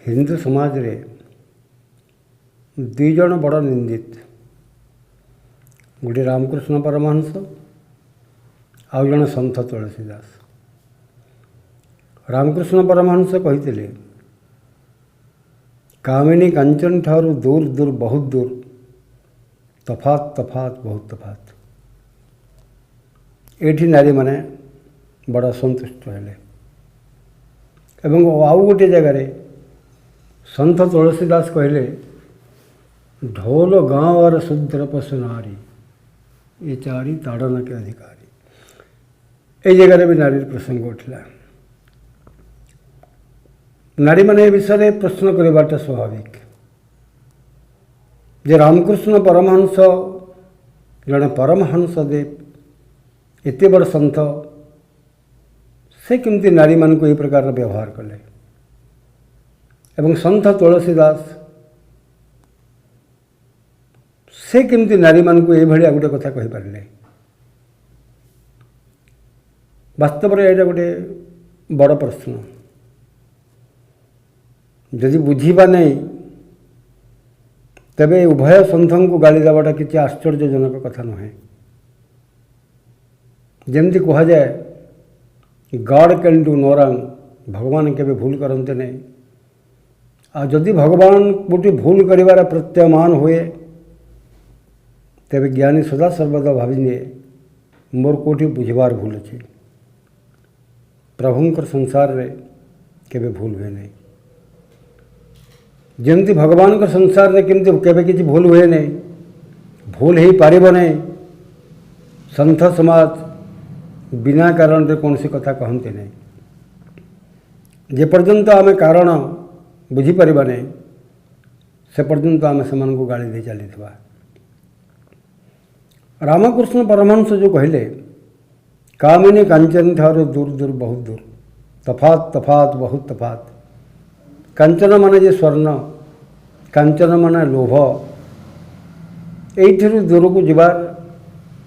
हिंदू समाज रे दुई जन बड़ निंदित, गोटे रामकृष्ण परमहंस आउ जन सन्थ तुलसीदास। रामकृष्ण परमहंस कहते कामिनी कांचन ठारू दूर दूर बहुत दूर, तफात तफात बहुत तफात। एठी नारी माने बड़ा संतुष्ट हेले। एवं आउ गोटे जगार सन्थ तुलसीदास कहले ढोल गाँव और शुद्र पशु नारी, ये चारी ताड़न के अधिकारी। ये जगह भी नारी प्रसंग उठला। नारी माने विषय प्रश्न करवाटा स्वाभाविक जे रामकृष्ण परमहंस जड़े परमहंस देव एते बड़ सन्थ से केमती नारी मान को यह प्रकार व्यवहार कले। एवं सन्थ तुलसीदास से केमती नारी मान को यह गोटे कथा कही पारे। वास्तव में यहाँ गोटे बड़ प्रश्न। जदि बुझीबा नहीं तेबे उभय सन्थ को गाली देवाटा किसी आश्चर्यजनक कथा नुहे। जमती कह जाए god can do no wrong, भगवान केबे भूल करते नहीं। आ जदि भगवान गोटे भूल करिवार प्रत्ययमान हुए तेबे ज्ञानी सदा सर्वदा भाविने मोर कोठी बुझबार भूल अच्छे। प्रभुंकर संसार रे केबे भूल हुए नहीं। जमती भगवान का संसार रे केमती केबे किसी भूल हुए नहीं, भूल ही पारिब नहीं। सन्थ समाज बिना कारण रे कौन सी कथा कहते नहीं। जे पर्यंत आमे कारण बुझी परिबा नहीं से पर्यंत आमे समान को गाली दे चली। रामकृष्ण परमहंस जो कहले कामिनी कांचन ठारू दूर दूर बहुत दूर, तफात तफात बहुत तफात। कांचन माने जे स्वर्ण, कांचन माने लोभ। एइठिरु दूर को जीवार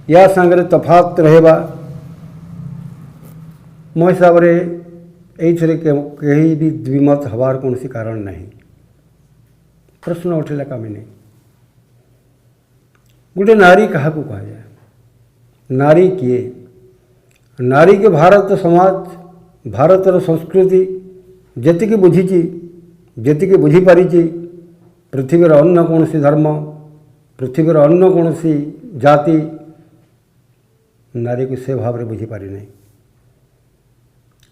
या सांगरे तफात रहेबा मो हिसाब से ये कहीं भी द्विमत हबार कौन सी कारण नहीं। प्रश्न उठेला कामिनी गोटे नारी क्या कह जाए? नारी किए? नारी के भारत समाज भारतर संस्कृति जेतिकी बुझीची जेतिकी बुझी पारिची, पृथ्वीर अन्य कौन सी धर्म, पृथ्वीर अन्य कौन सी जाति नारी को से भाव में बुझी पारि नहीं।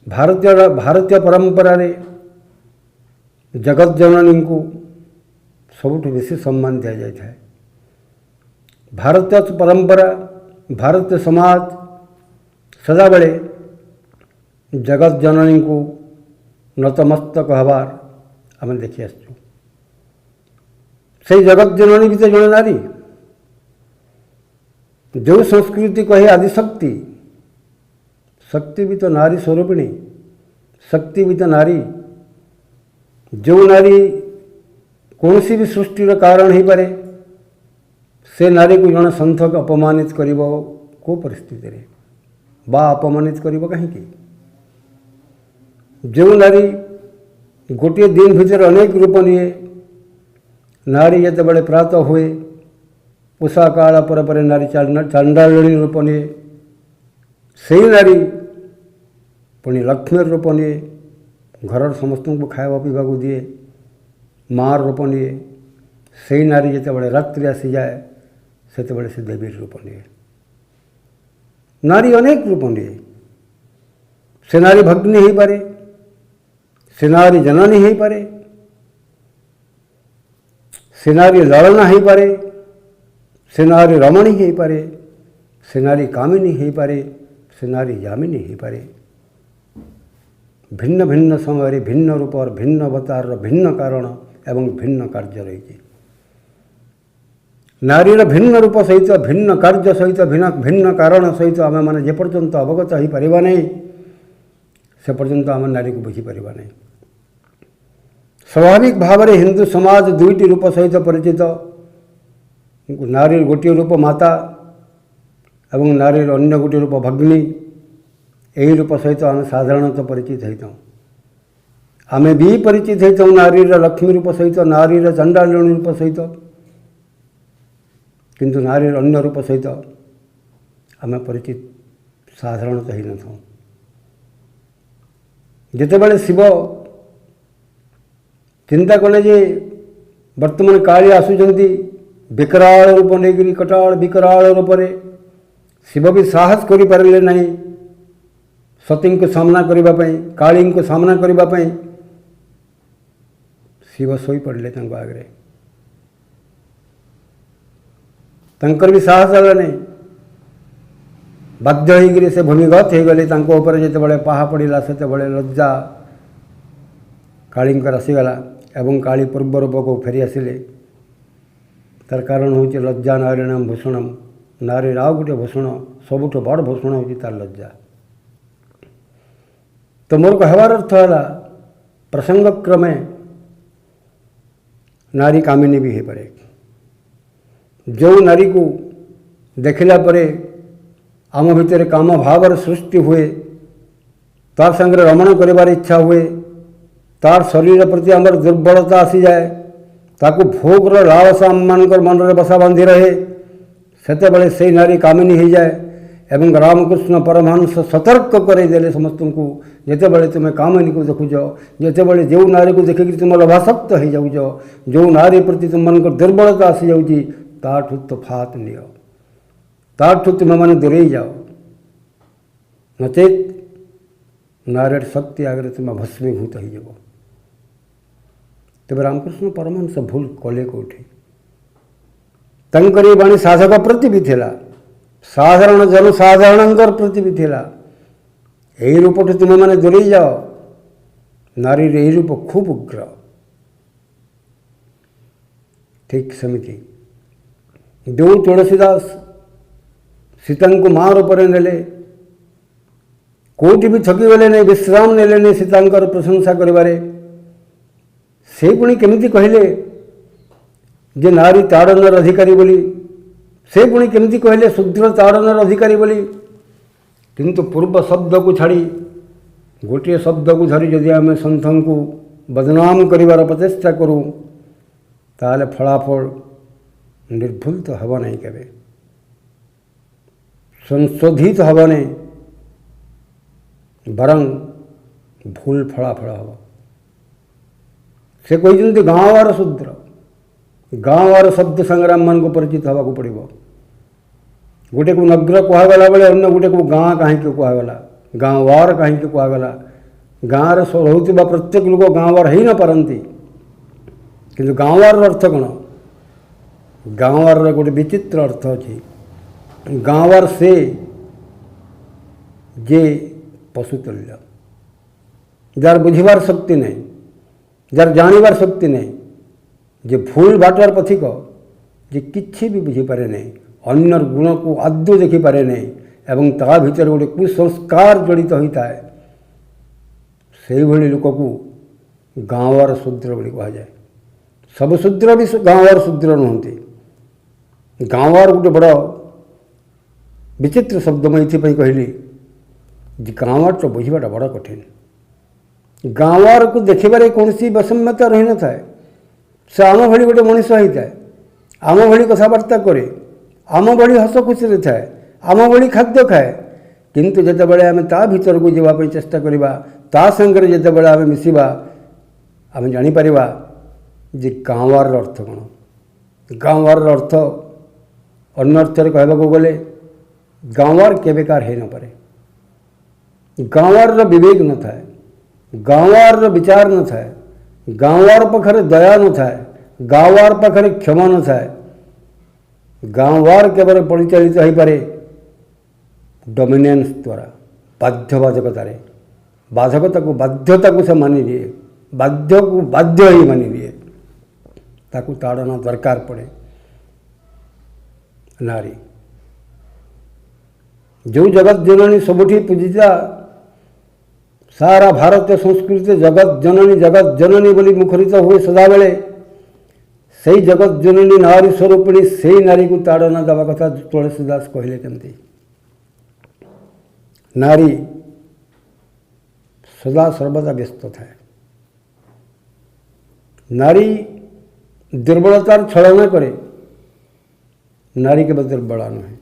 भारतीय परंपरा रे जगत जननी को सबुठ बेसी सम्मान दिया जाता है। भारतीय परंपरा भारतीय समाज सदा बेले जगत जननी को नतमस्तक हबार आम देखी आसु। से जगत जननी भी तो जड़े नारी। जो संस्कृति कहे आदिशक्ति, शक्ति भी तो नारी स्वरूपिणी, शक्ति भी तो नारी। जो नारी कौन सी भी सृष्टिर कारण हो पारे से नारी को जन सन्थ अपमानित कर को परिस्थिति रे बा अपमानित कर कहीं। जो नारी गोटे दिन भीतर अनेक रूप निए, नारी जिते बड़े प्रातः हुए उषा काल पर नारी चांडालिनी रूप निए, से नारी पुणी लक्ष्मी रूप निए, घर समस्त को खावा पीवा को दिए, मार रूप निए। से नारी जिते बड़े रात्रि आसी जाए से बड़े से देवी रूप निए। नारी अनेक रूप निए। से नारी भग्नी हो पारे, से नारी जननी हो पारे, से नारी ललना हो पारे, से नारी रमणी हो पारे, से नारी कामिनी हो पारे, से नारी यामिनी हो पारे। भिन्न भिन्न समय भिन्न रूप और भिन्न अवतार भिन्न कारण एवं भिन्न कार्य रही। नारीर भिन्न रूप सहित भिन्न कार्य सहित भिन्न भिन्न कारण सहित आम मैंने जेपर्यंत अवगत हो पारिबा नहीं से पर्यंत आम नारी को बुझी पारिबा नहीं। स्वाभाविक भाव में हिंदू समाज दुईटी रूप सहित परिचित। नारी गोटे रूप माता एवं नारीर अन्य गोटे रूप भगिनी, यही रूप सहित आम साधारणतः परिचित होता। आमे भी परिचित होता नारी लक्ष्मी रूप सहित नारी चंडालिनी रूप सहित किंतु नारी अन्य रूप सहित आम परिचित साधारणतः ही न था। जितेबाला शिव चिंता कले जे वर्तमान काली आसुचंती विकराल रूप नहीं कटाल विकराल रूप शिव भी साहस करि पारिले नहीं सती को सामना करने काली को सामना करने शिव शोई पड़े आगे तंकर भी साहस आला नहीं बाध्य होकर से भूमिगत हो गले जिते पाहा पड़ा से लज्जा काली आसीगला एवं काली पूर्व रूप को फेरी आसिले तार कारण हूँ लज्जा नारीणाम भूषणम नारी आउ गोटे भूषण सबुठ बड़ भूषण हूँ तार लज्जा। तो मोर कहवार अर्थ है प्रसंग क्रमे नारी कामिनी भी हो पारे जो नारी को देखला परे आम भितर काम भावर सृष्टि हुए तार संगे रमण कर इच्छा हुए तार शरीर प्रति आमर दुर्बलता आसी जाए ताकू भोगर लालसा मान मन में बसा बांधि रहे सेते बड़े से नारी कामिनी हो जाए एवं रामकृष्ण परमहंस सतर्क करदेले समस्त को जिते बड़े तुम्हें कामिनी को देखुच जिते बड़े जो नारी को देखिक तुम लोभासक्त हो जाऊच जो नारी प्रति तुम मन दुर्बलता आसी जाऊँगी ताठू तो फात नियो ताठू तुम्हें मैंने दूरे जाओ नचेत नारी शक्ति आगे तुम्हें भस्मीभूत हो जाओ। तेज रामकृष्ण परमहंस भूल कले कौटी तंकर बाणी साधक प्रति भी थिला साधारण जनसाधारण प्रति भी थिला यही रूपठू तुम्हें मैंने दूरे जाओ नारी यही रूप खूब उग्र ठीक समिति जो तुलसीदास सीता को माँ रूप नेले कोटी भी थकी गले नहीं विश्राम नेले नहीं सीतांकर प्रशंसा करिबारे से पुणी केमिति कहले जे नारी ताड़नर अधिकारी बोली से पुणी केमिति कहले शूद्र ताड़नर अधिकारी बोली किंतु पूर्व शब्द को छाड़ी गोटे शब्द को धरी जदि आम सन्थ को बदनाम करिवार प्रचेष्टा करूँ ताले फलाफल निर्भुल तो हब नहीं केबे संशोधित हब नहीं बरं भूल फलाफल हम से कहते गाँवार शूद्र गाँवार शब्द संग्राम मान को परिचित हवा को पड़ो गोटे को नगर कहगला बेले अन्य गोटे को गाँ कहीं कहगला गाँवार कहीं कहगला गाँव रोवा प्रत्येक लोक गाँवार हो न पारती किंतु गाँवार अर्थ कौन गाँवार गोटे विचित्र अर्थ अच्छी गाँवार से जे पशुतुल्य जार बुझीबार शक्ति नहीं जार जानिबार शक्ति नहीं जे भूल बाटार पथिक जे किछि भी बुझीपारे नहीं अन्य गुण को आदौ देखिपारे नहीं एवं ता भीतर गोटे कुसंस्कार जड़ित होता है से भली लोक को गाँवार शूद्र बोली कहुए सब शूद्र भी गाँवार शूद्र नुहति गाँवार गोटे बड़ विचित्र शब्द मैं ये कहली गाँवार तो बुझाटा बड़ा कठिन गाँवार को देखबार कौन वैषम्यता रही न था से आम भली गोटे मनीष होता है आम भली कथबार्ता करे आम भली हस खुशी थाए आम भली खाद्य खाए किंतु जिते बड़े आम ता भीतर को जावाई चेष्टा करवा ता संगे जिते बड़े आम मिसवा आम जापर जे गाँवार अर्थ कौन गाँवार अर्थ अन्य अर्थर कहवाक गले गाँवार केवेकार हो न पारे गाँवार विवेक न था गाँवार विचार न था गाँवार पाखे दया न था गाँवार पाखे क्षमा न था गाँवार केवल परिचालित हो पारे डोमिनेंस द्वारा बाध्यबाधकतार बाधकता को बाध्यता को से मानि दिए बाध्य को बाध्य ही मानि दिए ताकू ताड़ना दरकार पड़े नारी जो जगत जननी सबुठी पूजिता सारा भारतीय संस्कृति जगत जननी बोली मुखरित हुए सदाबले से जगत जननी नारी स्वरूपिणी से नारी को ताड़ना देवा कथा तुलसीदास कहले केमती नारी सदा सर्वदा व्यस्त थाए नारी दुर्बलतार छलना करे, नारी केवल दुर्बला नुहे।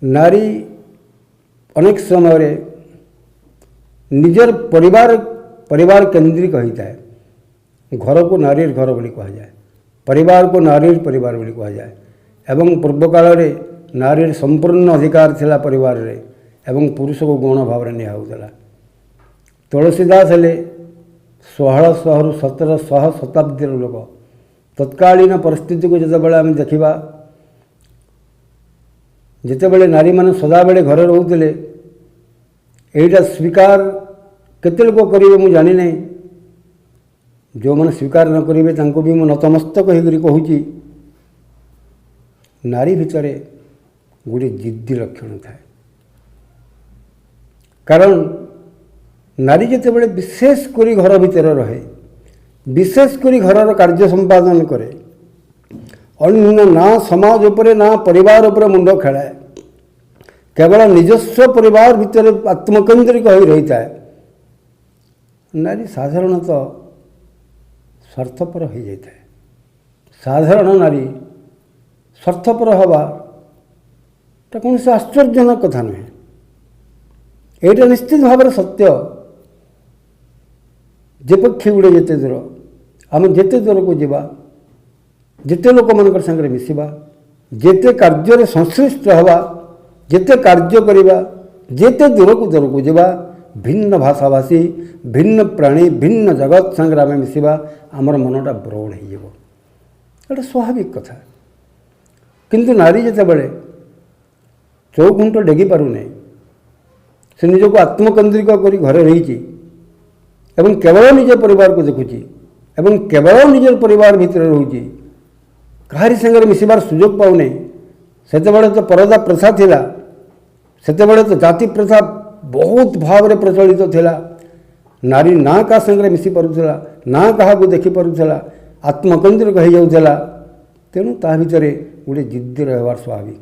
नारी अनेक समय निजर परिवार केन्द्रिक होता है। घर को नारी घर बोली कहा जाए, परिवार को नारी परिवार बोली कहा जाए। एवं पूर्व काल रे नारी संपूर्ण अधिकार थिला परिवार रे एवं पुरुष को गौण भाव में निया। तुलसीदास हेले 1600 रु 1700 शताब्दी लोक। तत्कालीन परिस्थिति को जितेबाला आम देखा, जितेबाला नारी मैंने सदाबले घरे रोते, यहीटा स्वीकार केते लोक करेंगे मुझे जानी नहीं। जो मैंने स्वीकार न करेंगे तांको भी मुझे नतमस्तक होकर कहूँ, नारी भितर गोटे जिद्दी लक्षण थाए। कारण नारी जितेबाला विशेषकर घर भितर रहे, विशेषकर घर कार्य संपादन करे, अन्य ना समाज उपरे ना परिवार उपरे मुंड खेलाए, केवल निजस्व परिवार भितर आत्मकेन्द्रिक हो रही है, नारी साधारणतः स्वार्थपर हो जाता है। साधारण नारी स्वार्थपर हवा कौन से आश्चर्यजनक कथा नुहे। यहाँ निश्चित भाव सत्य। जे पक्षी गुड़े जिते दूर आम जिते दूर को जावा, जिते लोक मान संगे मिसवा, जिते कार्य संश्लिष्ट हवा, जिते कार्य करवा, जिते दूर को जावा, भिन्न भाषाभाषी भिन्न प्राणी भिन्न जगत संगे आम मिसवा, आमर मनटा ब्रौड़ हो स्वाभाविक कथा। किंतु नारी जितेबाला चौखुंट डेगी पारुने, से निजक आत्मकेन्द्रिक कर घरे रही एवं केवल निज परिवार को देखुची एवं केवल निज परिवार भितर रोची, कहारी संगे मिसबार सुजोग पाउने। सेतेबेले तो परदा प्रथा थिला, सेतेबेले तो जाति प्रथा बहुत भाव में प्रचलित थिला। नारी ना का संगे मिसी पारुथिला, ना कहा को देखि पारुथिला, आत्मकेन्द्रिक हो जाउथिला। तेणु ता भितर गोटे जिद्दी रहबार स्वाभाविक।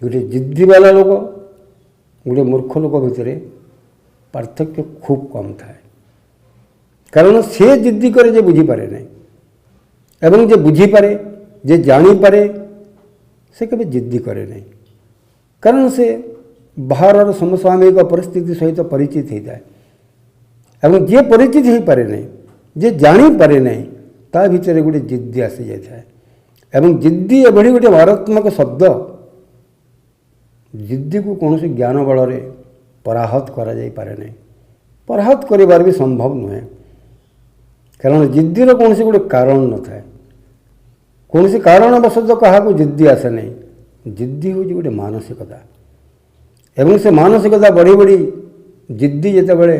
गोटे जिद्दी वाला लोक गोटे मूर्ख लोक भितर पार्थक्य खूब कम थाए। कारण से जिद्दी करे जे बुझीपारे नहीं, एवं जे बुझीपारे जे जानीपारे से कभी जिद्दी करे नहीं। कारण से बाहर समसामयिक परिस्थिति सहित परिचित होता है। एवं जे परिचित हो पारे नहीं, जे जानीपारे नहीं, ता भितर गोटे जिद्दी आसी जाए। एवं जिद्दी एभली गोटे मारात्मक शब्द, जिद्दी को कौन से ज्ञान बल रे पराहत करा जाई पारे नहीं, पराहत करिबार भी संभव नुहे। कारण जिद्दीर कौन से गोटे कारण न थाए, कौन से कारणवशतः क्या जिद्दी आसे नहीं। जिद्दी हूँ गोटे मानसिकता, एवं से मानसिकता बढ़ी बढ़ी जिद्दी जितेबाला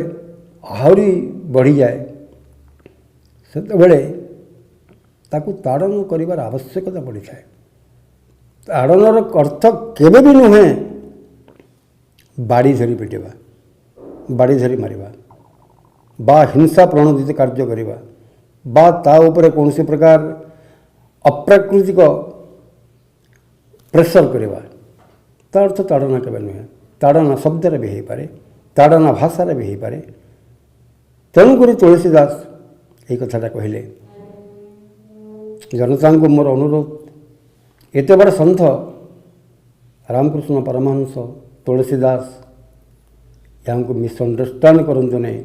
आहरी बढ़ी जाए, सेतेबाला ताकू ताड़न करिबार आवश्यकता पड़ी थाए। ताड़नर अर्थ केबे भी नुहे बाड़ी धरी पिटिबा, बाड़ी धरी मारिबा, बा हिंसा प्रणोदित कार्य करिबा, बा ता उपरे कौन से प्रकार अप्राकृतिक प्रेसर करिबा, ता अर्थ ताड़ना केबे नुहे। ताड़ना शब्दरे भी हो पारे, ताड़ना भाषार भी हो पारे। तेणुक तुलसीदास ये कथाटा कहले। जनता को मोर अनुरोध, एत बड़ सन्थ रामकृष्ण परमहंस तुलसीदास यहाँ को मिसअंडरस्टैंड करते नहीं।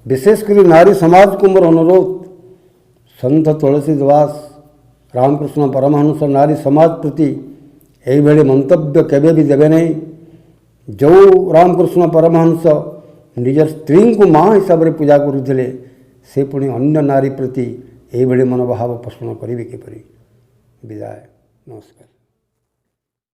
विशेषकर नारी समाज को मोर अनुरोध, सन्थ तुलसीदास रामकृष्ण परमहंस नारी समाज प्रति यही मंतव्य केबे भी देवे नहीं। जो रामकृष्ण परमहंस निज स्त्री को माँ हिसाब से पूजा करुले, से पुणी अन्य नारी प्रति यही मनोभाव पोषण करेंगे किपरि। विदाय, नमस्कार।